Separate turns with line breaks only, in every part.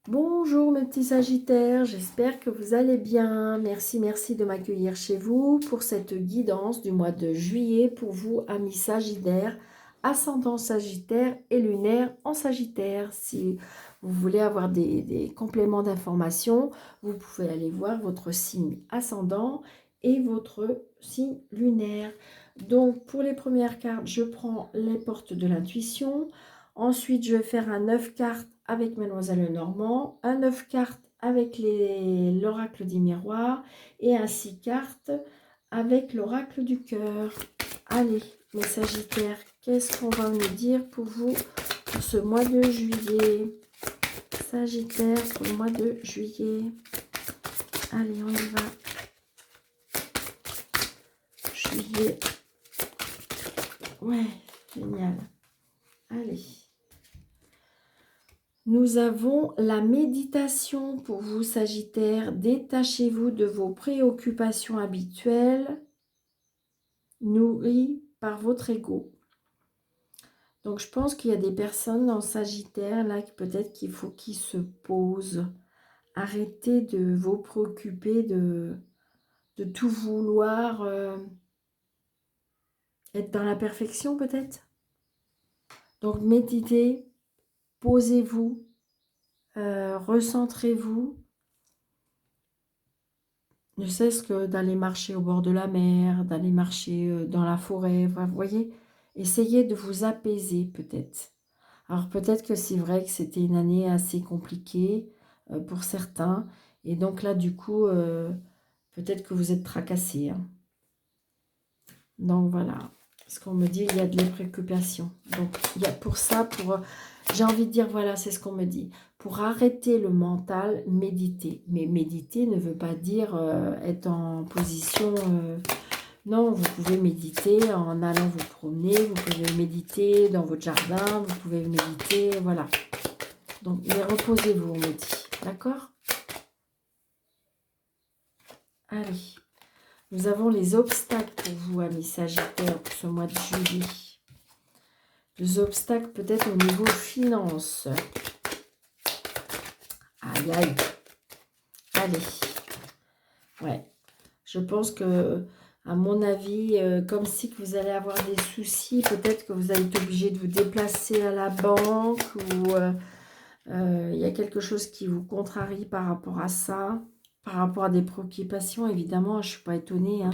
Bonjour mes petits Sagittaires, j'espère que vous allez bien. Merci de m'accueillir chez vous pour cette guidance du mois de juillet pour vous, amis Sagittaires, ascendant Sagittaire et lunaire en Sagittaire. Si vous voulez avoir des compléments d'information, vous pouvez aller voir votre signe ascendant et votre signe lunaire. Donc pour les premières cartes, je prends les portes de l'intuition. Ensuite, je vais faire un 9 cartes avec Mademoiselle Lenormand, un 9 cartes avec l'oracle des miroirs et un 6 cartes avec l'oracle du cœur. Allez, mes Sagittaires, qu'est-ce qu'on va nous dire pour vous pour ce mois de juillet? Sagittaire pour le mois de juillet. Allez, on y va. Juillet. Ouais, génial. Allez. Nous avons la méditation pour vous, Sagittaire. Détachez-vous de vos préoccupations habituelles, nourries par votre ego. Donc, je pense qu'il y a des personnes en Sagittaire, là, peut-être qu'il faut qu'ils se posent. Arrêtez de vous préoccuper, de tout vouloir être dans la perfection, peut-être. Donc, méditez, posez-vous, recentrez-vous. Ne serait-ce que d'aller marcher au bord de la mer, d'aller marcher dans la forêt, vous voyez, essayez de vous apaiser peut-être. Alors peut-être que c'est vrai que c'était une année assez compliquée pour certains, et donc là du coup, peut-être que vous êtes tracassés. Hein. Donc voilà, ce qu'on me dit, il y a de la préoccupation. Donc il y a pour ça, j'ai envie de dire, voilà, c'est ce qu'on me dit. Pour arrêter le mental, méditer. Mais méditer ne veut pas dire être en position... non, vous pouvez méditer en allant vous promener, vous pouvez méditer dans votre jardin, vous pouvez méditer, voilà. Donc, mais reposez-vous, on me dit. D'accord? Allez. Nous avons les obstacles pour vous, amis Sagittaires, pour ce mois de juillet. Les obstacles peut-être au niveau finance. Aïe, aïe. Allez. Ouais. Je pense que, à mon avis, comme si que vous allez avoir des soucis, peut-être que vous allez être obligé de vous déplacer à la banque ou il y a quelque chose qui vous contrarie par rapport à ça, par rapport à des préoccupations, évidemment, je ne suis pas étonnée. Hein.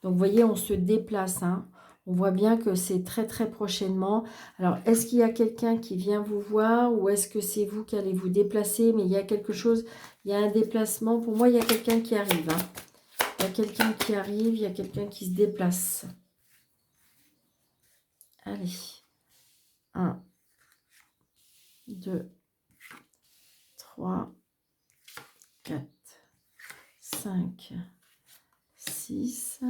Donc, vous voyez, on se déplace. Hein. On voit bien que c'est très prochainement. Alors, est-ce qu'il y a quelqu'un qui vient vous voir ou est-ce que c'est vous qui allez vous déplacer? Mais il y a quelque chose, il y a un déplacement. Pour moi, il y a quelqu'un qui arrive. Hein. Il y a quelqu'un qui arrive, il y a quelqu'un qui se déplace. Allez. 1, 2, 3, 4, 5, 6,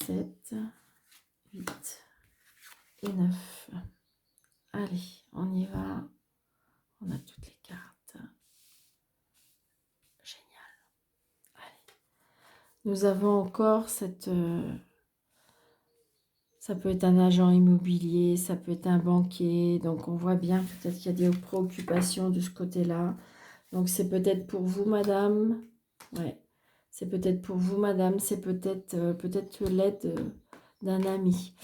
7, 8 et 9. Allez, on y va. On a toutes les cartes. Génial. Allez. Nous avons encore cette... ça peut être un agent immobilier, ça peut être un banquier. Donc, on voit bien peut-être qu'il y a des préoccupations de ce côté-là. Donc, c'est peut-être pour vous, madame. Ouais. C'est peut-être pour vous, madame. C'est peut-être l'aide d'un ami.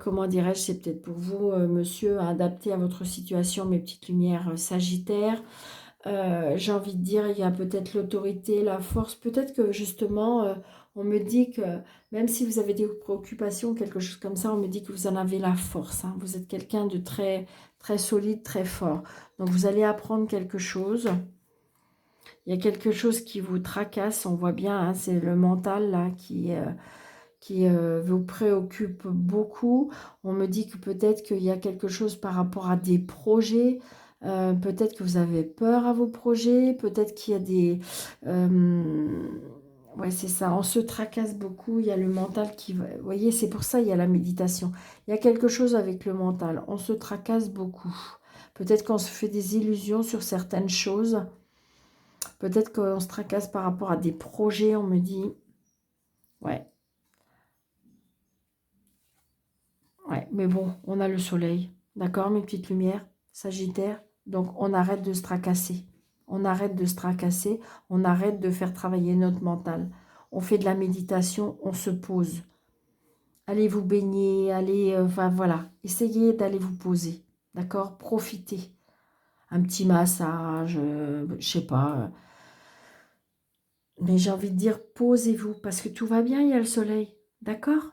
Comment dirais-je, c'est peut-être pour vous, monsieur, adapté à votre situation, mes petites lumières sagittaires. J'ai envie de dire, il y a peut-être l'autorité, la force. Peut-être que justement, on me dit que même si vous avez des préoccupations, quelque chose comme ça, on me dit que vous en avez la force. Hein. Vous êtes quelqu'un de très solide, très fort. Donc, vous allez apprendre quelque chose. Il y a quelque chose qui vous tracasse, on voit bien, hein, c'est le mental là qui vous préoccupe beaucoup. On me dit que peut-être qu'il y a quelque chose par rapport à des projets. Peut-être que vous avez peur à vos projets. Peut-être qu'il y a des... ouais, c'est ça. On se tracasse beaucoup. Il y a le mental qui... Vous voyez, c'est pour ça il y a la méditation. Il y a quelque chose avec le mental. On se tracasse beaucoup. Peut-être qu'on se fait des illusions sur certaines choses. Peut-être qu'on se tracasse par rapport à des projets, on me dit. Ouais. Ouais, mais bon, on a le soleil. D'accord, mes petites lumières, Sagittaire. Donc, on arrête de se tracasser. On arrête de se tracasser. On arrête de faire travailler notre mental. On fait de la méditation, on se pose. Allez vous baigner, allez, enfin voilà. Essayez d'aller vous poser. D'accord? Profitez. Un petit massage, je sais pas. Mais j'ai envie de dire, posez-vous, parce que tout va bien, il y a le soleil. D'accord?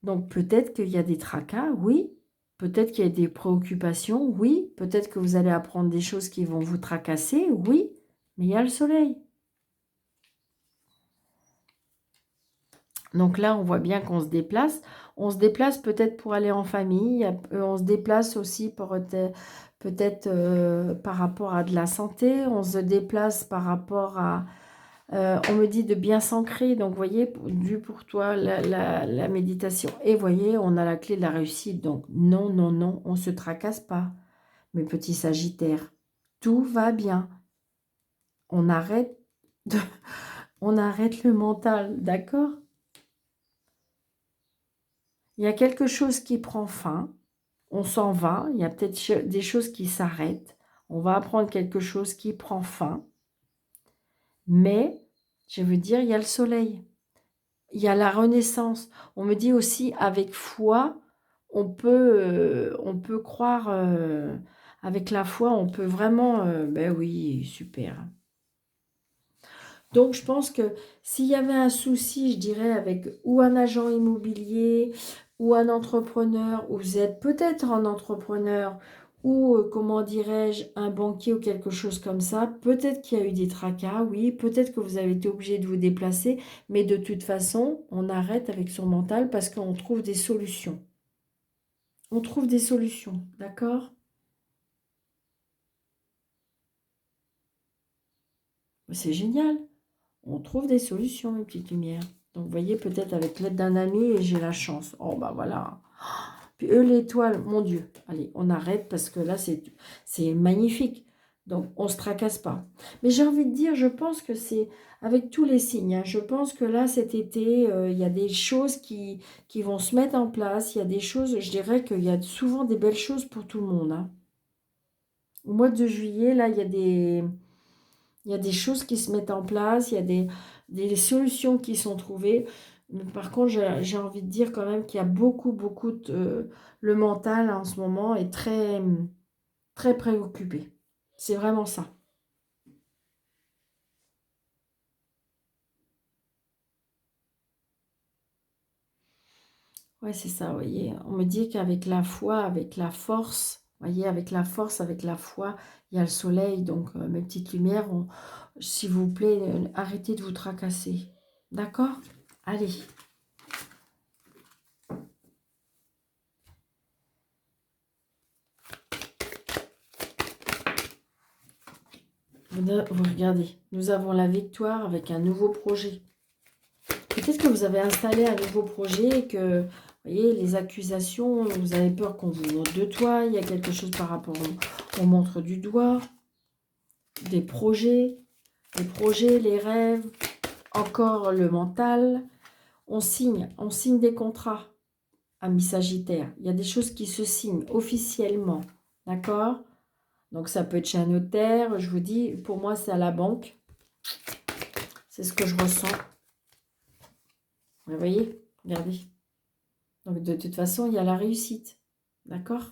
Donc peut-être qu'il y a des tracas, oui. Peut-être qu'il y a des préoccupations, oui. Peut-être que vous allez apprendre des choses qui vont vous tracasser, oui. Mais il y a le soleil. Donc là, on voit bien qu'on se déplace. On se déplace peut-être pour aller en famille. On se déplace aussi pour peut-être par rapport à de la santé. On se déplace par rapport à... on me dit de bien s'ancrer. Donc, vous voyez, vu pour toi, la méditation. Et vous voyez, on a la clé de la réussite. Donc, non, non, non, on ne se tracasse pas, mes petits sagittaires. Tout va bien. On arrête, de... on arrête le mental, d'accord? Il y a quelque chose qui prend fin, on s'en va, il y a peut-être des choses qui s'arrêtent, on va apprendre quelque chose qui prend fin, mais, je veux dire, il y a le soleil, il y a la renaissance. On me dit aussi, avec foi, on peut croire, avec la foi, on peut vraiment, ben oui, super. Donc, je pense que s'il y avait un souci, je dirais, avec ou un agent immobilier ou un entrepreneur, ou vous êtes peut-être un entrepreneur ou, comment dirais-je, un banquier ou quelque chose comme ça, peut-être qu'il y a eu des tracas, oui, peut-être que vous avez été obligé de vous déplacer, mais de toute façon, on arrête avec son mental parce qu'on trouve des solutions. On trouve des solutions, d'accord? C'est génial. On trouve des solutions, mes petites lumières. Donc, vous voyez, peut-être avec l'aide d'un ami, et j'ai la chance. Oh, bah voilà. Puis eux, l'étoile, mon Dieu. Allez, on arrête parce que là, c'est magnifique. Donc, on ne se tracasse pas. Mais j'ai envie de dire, je pense que c'est avec tous les signes. Hein, je pense que là, cet été, il y a des choses qui vont se mettre en place. Il y a des choses, je dirais qu'il y a souvent des belles choses pour tout le monde. Hein. Au mois de juillet, là, il y a des choses qui se mettent en place, il y a des solutions qui sont trouvées. Mais par contre, j'ai envie de dire quand même qu'il y a beaucoup, beaucoup de... le mental en ce moment est très, très préoccupé. C'est vraiment ça. Ouais, c'est ça, vous voyez. On me dit qu'avec la foi, avec la force, vous voyez, avec la foi, il y a le soleil. Donc, mes petites lumières, s'il vous plaît, arrêtez de vous tracasser. D'accord? Allez. Vous regardez, nous avons la victoire avec un nouveau projet. Peut-être que vous avez installé un nouveau projet et que, vous voyez, les accusations, vous avez peur qu'on vous montre de toi. Il y a quelque chose par rapport au montre du doigt, des projets, les rêves, encore le mental. On signe des contrats, amis Sagittaire. Il y a des choses qui se signent officiellement, d'accord? Donc ça peut être chez un notaire, je vous dis, pour moi c'est à la banque. C'est ce que je ressens. Vous voyez, regardez. Donc, de toute façon, il y a la réussite. D'accord?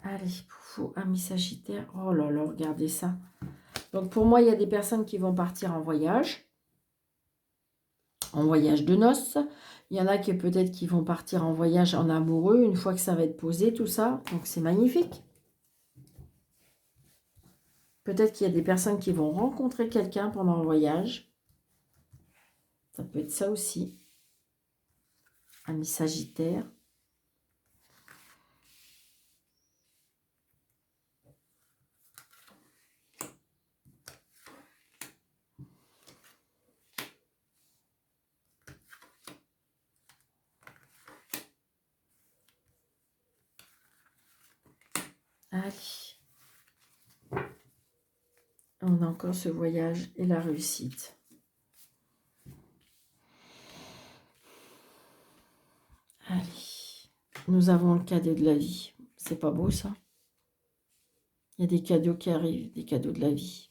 Allez, pour amis Sagittaire. Oh là là, regardez ça. Donc, pour moi, il y a des personnes qui vont partir en voyage de noces. Il y en a qui peut-être qui vont partir en voyage en amoureux une fois que ça va être posé, tout ça. Donc, c'est magnifique. Peut-être qu'il y a des personnes qui vont rencontrer quelqu'un pendant le voyage. Ça peut être ça aussi. Amis Sagittaire. Allez. On a encore ce voyage et la réussite. Allez. Nous avons le cadeau de la vie. C'est pas beau, ça. Il y a des cadeaux qui arrivent, des cadeaux de la vie.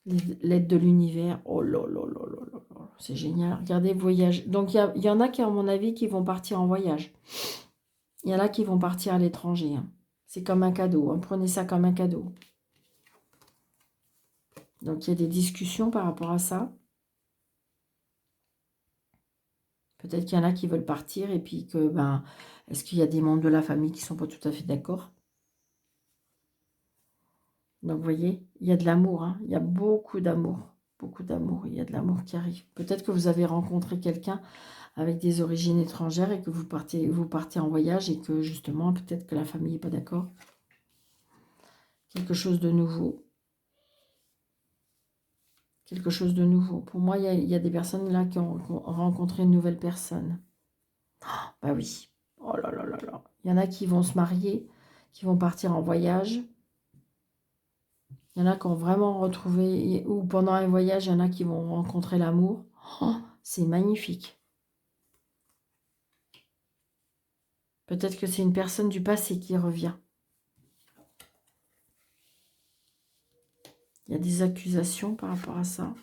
L'aide de l'univers. Oh là là là là là là. C'est génial. Regardez, voyage. Donc, il y en a qui, à mon avis, qui vont partir en voyage. Il y en a qui vont partir à l'étranger. Hein. C'est comme un cadeau. Hein. Prenez ça comme un cadeau. Donc, il y a des discussions par rapport à ça. Peut-être qu'il y en a qui veulent partir et puis que, ben, est-ce qu'il y a des membres de la famille qui ne sont pas tout à fait d'accord? Donc, vous voyez, il y a de l'amour. Hein. Il y a beaucoup d'amour. Beaucoup d'amour. Il y a de l'amour qui arrive. Peut-être que vous avez rencontré quelqu'un avec des origines étrangères et que vous partez en voyage et que, justement, peut-être que la famille n'est pas d'accord. Quelque chose de nouveau. Quelque chose de nouveau. Pour moi, il y a des personnes là qui ont rencontré une nouvelle personne. Bah oui. Oh là là là là. Il y en a qui vont se marier, qui vont partir en voyage. Il y en a qui ont vraiment retrouvé, ou pendant un voyage, il y en a qui vont rencontrer l'amour. Oh, c'est magnifique. Peut-être que c'est une personne du passé qui revient. Il y a des accusations par rapport à ça.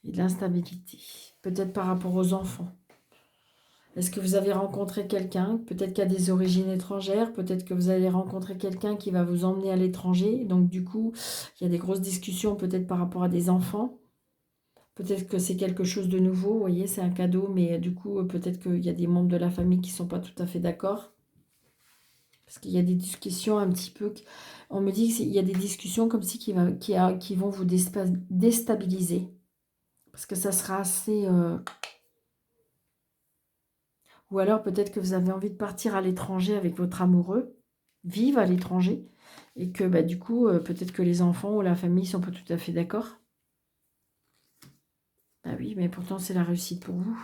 Et de l'instabilité. Peut-être par rapport aux enfants. Est-ce que vous avez rencontré quelqu'un, peut-être qui a des origines étrangères, peut-être que vous allez rencontrer quelqu'un qui va vous emmener à l'étranger. Donc du coup, il y a des grosses discussions peut-être par rapport à des enfants. Peut-être que c'est quelque chose de nouveau, vous voyez, c'est un cadeau, mais du coup, peut-être qu'il y a des membres de la famille qui ne sont pas tout à fait d'accord. Parce qu'il y a des discussions un petit peu... On me dit qu'il y a des discussions comme si qui vont vous déstabiliser. Parce que ça sera assez... Ou alors peut-être que vous avez envie de partir à l'étranger avec votre amoureux, vivre à l'étranger, et que bah, du coup, peut-être que les enfants ou la famille ne sont pas tout à fait d'accord. Bah oui, mais pourtant c'est la réussite pour vous.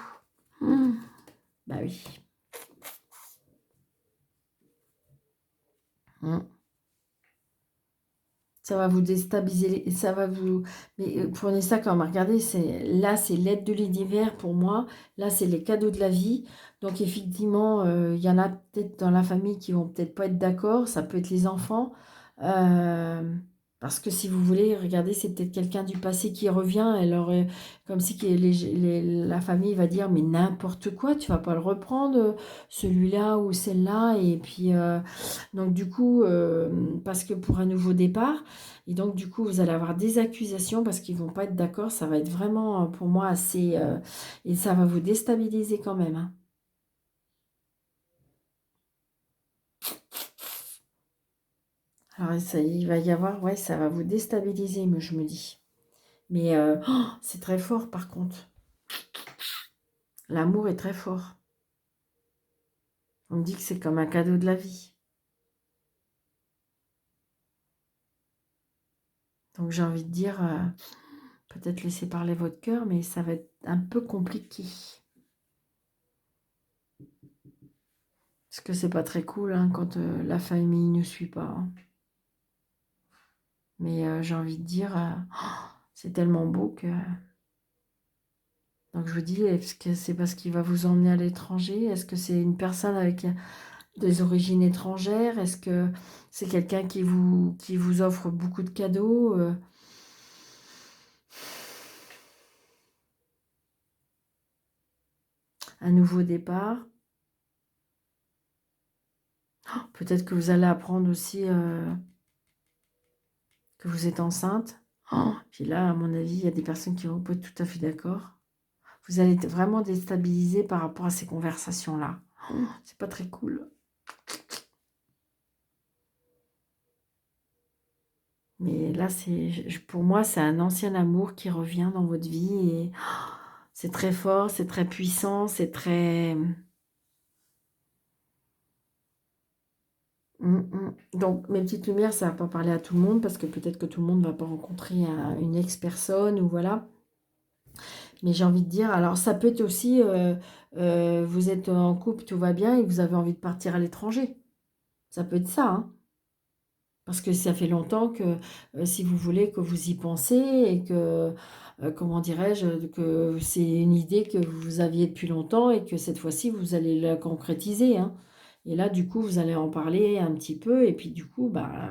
Bah oui. Ça va vous déstabiliser, ça va vous... Mais prenez ça comme, regardez, là c'est l'aide de l'univers pour moi, là c'est les cadeaux de la vie. Donc effectivement, il y en a peut-être dans la famille qui vont peut-être pas être d'accord, ça peut être les enfants. Parce que si vous voulez, regardez, c'est peut-être quelqu'un du passé qui revient, alors comme si la famille va dire, mais n'importe quoi, tu vas pas le reprendre, celui-là ou celle-là, et puis... donc du coup, parce que pour un nouveau départ, et donc du coup, vous allez avoir des accusations parce qu'ils ne vont pas être d'accord. Ça va être vraiment pour moi assez... et ça va vous déstabiliser quand même. Hein. Alors il va y avoir... Ouais, ça va vous déstabiliser, je me dis. Mais c'est très fort par contre. L'amour est très fort. On me dit que c'est comme un cadeau de la vie. Donc j'ai envie de dire... peut-être laisser parler votre cœur, mais ça va être un peu compliqué. Parce que c'est pas très cool hein, quand la famille ne suit pas. Hein. Mais j'ai envie de dire, c'est tellement beau que... Donc je vous dis, est-ce que c'est parce qu'il va vous emmener à l'étranger? Est-ce que c'est une personne avec des origines étrangères? Est-ce que c'est quelqu'un qui vous offre beaucoup de cadeaux? Un nouveau départ? Peut-être que vous allez apprendre aussi que vous êtes enceinte. Puis là, à mon avis, il y a des personnes qui vont pas être tout à fait d'accord. Vous allez être vraiment déstabilisé par rapport à ces conversations-là. C'est pas très cool. Mais là, pour moi, c'est un ancien amour qui revient dans votre vie. Et c'est très fort, c'est très puissant, c'est très... Donc, mes petites lumières, ça ne va pas parler à tout le monde parce que peut-être que tout le monde ne va pas rencontrer une ex-personne ou voilà. Mais j'ai envie de dire, alors ça peut être aussi, vous êtes en couple, tout va bien et vous avez envie de partir à l'étranger. Ça peut être ça, hein. Parce que ça fait longtemps que, si vous voulez, que vous y pensez et que, comment dirais-je, que c'est une idée que vous aviez depuis longtemps et que cette fois-ci, vous allez la concrétiser, hein. Et là, du coup, vous allez en parler un petit peu et puis du coup, bah,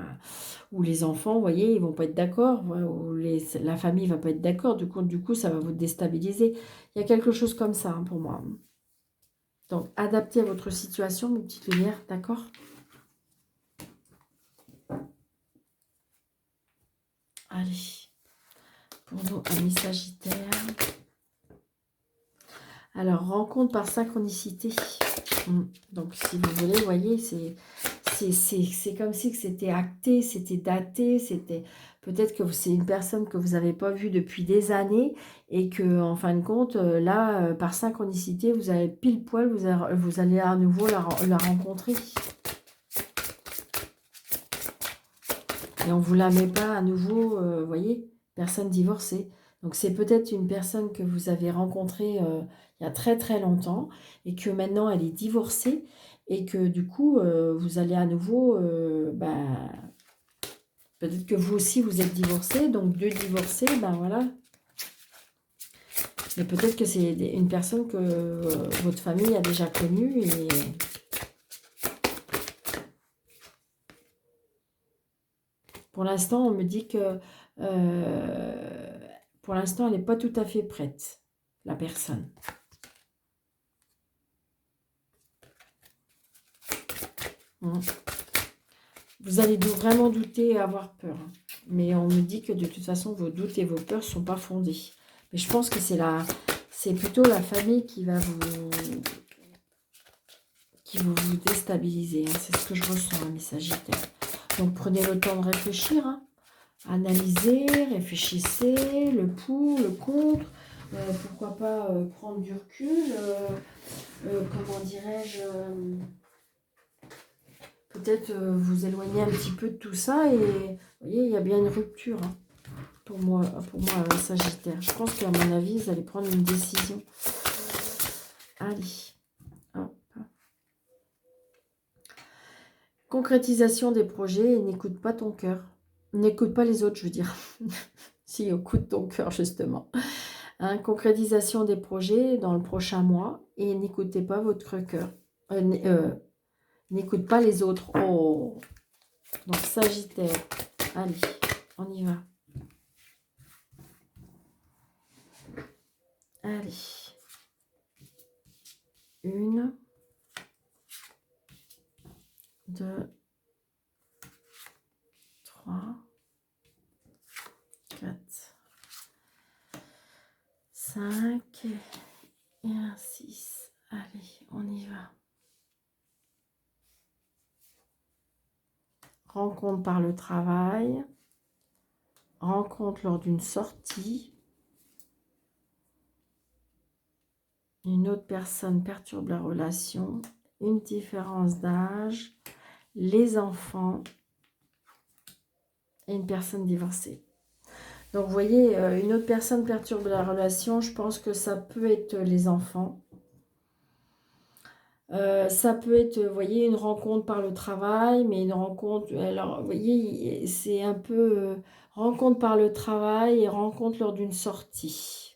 ou les enfants, vous voyez, ils vont pas être d'accord, ou la famille va pas être d'accord, du coup, ça va vous déstabiliser. Il y a quelque chose comme ça, hein, pour moi. Donc, adaptez à votre situation, mes petites lumières, d'accord? Allez, pour nous, amis Sagittaires. Alors, rencontre par synchronicité. Donc, si vous voulez, vous voyez, c'est comme si c'était acté, c'était daté, c'était... Peut-être que c'est une personne que vous n'avez pas vue depuis des années et que, en fin de compte, là, par synchronicité, vous avez pile poil, vous allez à nouveau la rencontrer. Et on ne vous la met pas à nouveau, vous voyez, personne divorcée. Donc c'est peut-être une personne que vous avez rencontrée il y a très très longtemps et que maintenant elle est divorcée et que du coup vous allez à nouveau, peut-être que vous aussi vous êtes divorcé, donc deux divorcés, ben voilà. Mais peut-être que c'est une personne que votre famille a déjà connue et... Pour l'instant, on me dit que pour l'instant, elle n'est pas tout à fait prête, la personne. Vous allez vraiment douter et avoir peur. Mais on me dit que de toute façon, vos doutes et vos peurs ne sont pas fondés. Mais je pense que c'est plutôt la famille qui va vous déstabiliser. Hein. C'est ce que je ressens, hein, mes Sagittaires. Donc prenez le temps de réfléchir. Hein. Analysez, réfléchissez, le pour, le contre. Pourquoi pas prendre du recul. Comment dirais-je peut-être vous éloigner un petit peu de tout ça et vous voyez, il y a bien une rupture hein, pour moi Sagittaire. Je pense qu'à mon avis, vous allez prendre une décision. Allez, hop. Concrétisation des projets et n'écoute pas ton cœur. N'écoute pas les autres, je veux dire. Si, écoute ton cœur, justement. Hein, concrétisation des projets dans le prochain mois et n'écoutez pas votre cœur. N'écoute pas les autres. Oh. Donc, Sagittaire. Allez, on y va. Allez. 1, 2, 3, 4, 5 et un 6. Allez, on y va. Rencontre par le travail. Rencontre lors d'une sortie. Une autre personne perturbe la relation. Une différence d'âge. Les enfants. Et une personne divorcée. Donc, vous voyez, une autre personne perturbe la relation. Je pense que ça peut être les enfants. Ça peut être, vous voyez, une rencontre par le travail, mais une rencontre, alors, vous voyez, c'est un peu rencontre par le travail et rencontre lors d'une sortie.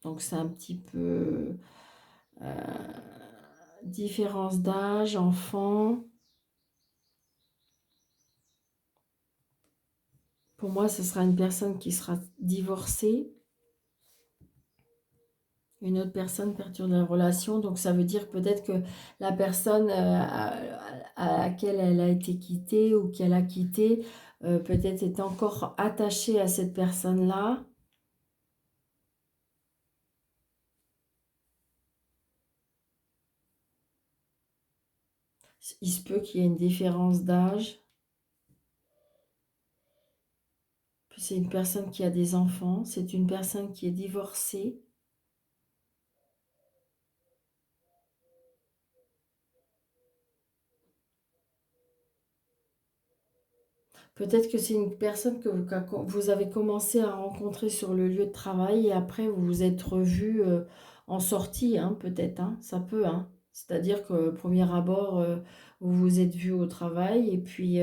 Donc, c'est un petit peu différence d'âge, enfant. Pour moi, ce sera une personne qui sera divorcée. Une autre personne perturbe la relation, donc ça veut dire peut-être que la personne à laquelle elle a été quittée ou qu'elle a quitté, peut-être est encore attachée à cette personne-là. Il se peut qu'il y ait une différence d'âge. Puis c'est une personne qui a des enfants, c'est une personne qui est divorcée. Peut-être que c'est une personne que vous avez commencé à rencontrer sur le lieu de travail et après vous vous êtes revus en sortie, hein, peut-être, hein, ça peut, hein. C'est-à-dire que premier abord, vous vous êtes vus au travail et puis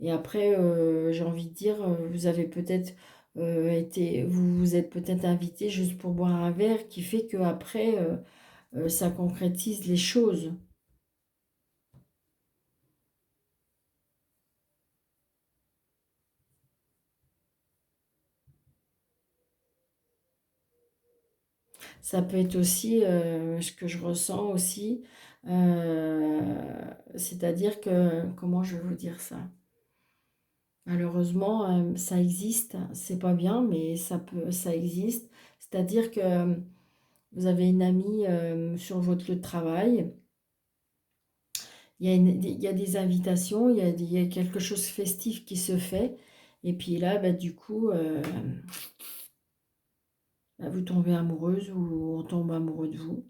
et après, j'ai envie de dire, vous avez peut-être vous vous êtes peut-être invité juste pour boire un verre qui fait qu'après, ça concrétise les choses. Ça peut être aussi ce que je ressens aussi, c'est-à-dire que, comment je vais vous dire ça? Malheureusement, ça existe, c'est pas bien, mais ça existe. C'est-à-dire que vous avez une amie sur votre lieu de travail, il y a des invitations, il y a quelque chose de festif qui se fait, et puis là, bah, du coup, bah, vous tombez amoureuse ou on tombe amoureux de vous.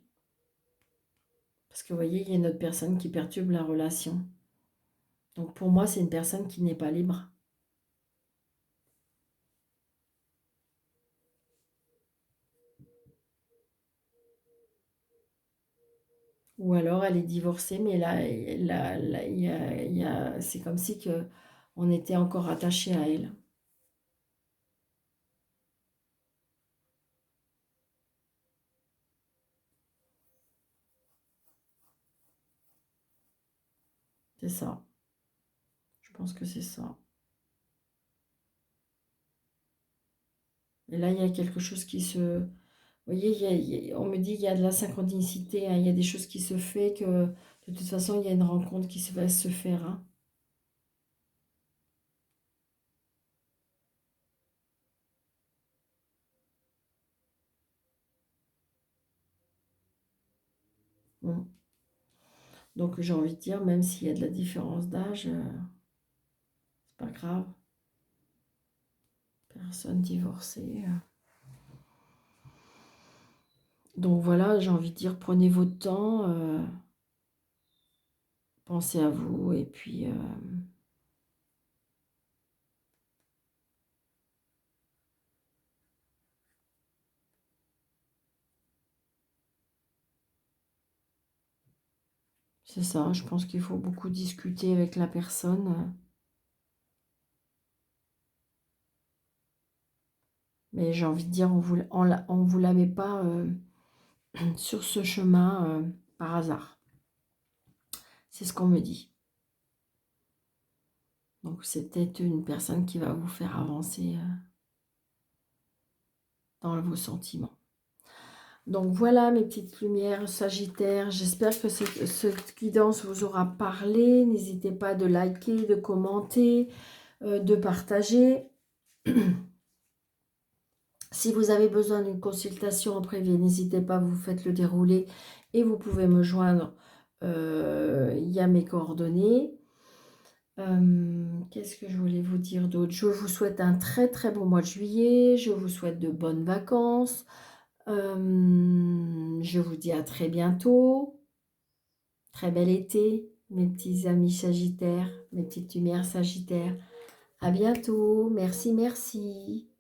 Parce que vous voyez, il y a une autre personne qui perturbe la relation. Donc pour moi, c'est une personne qui n'est pas libre. Ou alors elle est divorcée, mais là, c'est comme si que on était encore attaché à elle. C'est ça. Je pense que c'est ça. Et là, il y a quelque chose qui se... Vous voyez, on me dit qu'il y a de la synchronicité, hein, il y a des choses qui se font que de toute façon, il y a une rencontre qui va se faire, hein. Bon. Donc j'ai envie de dire, même s'il y a de la différence d'âge, c'est pas grave. Personne divorcée. Donc voilà, j'ai envie de dire, prenez votre temps, pensez à vous, et puis c'est ça, je pense qu'il faut beaucoup discuter avec la personne. Mais j'ai envie de dire, on vous la met pas sur ce chemin par hasard. C'est ce qu'on me dit. Donc c'est peut-être une personne qui va vous faire avancer dans vos sentiments. Donc voilà mes petites lumières Sagittaire. J'espère que cette guidance vous aura parlé. N'hésitez pas de liker, de commenter, de partager. Si vous avez besoin d'une consultation en privé, n'hésitez pas, vous faites le déroulé et vous pouvez me joindre. Il y a mes coordonnées. Qu'est-ce que je voulais vous dire d'autre? Je vous souhaite un très très bon mois de juillet. Je vous souhaite de bonnes vacances. Je vous dis à très bientôt. Très bel été, mes petits amis Sagittaires, mes petites lumières Sagittaires. À bientôt. Merci, merci.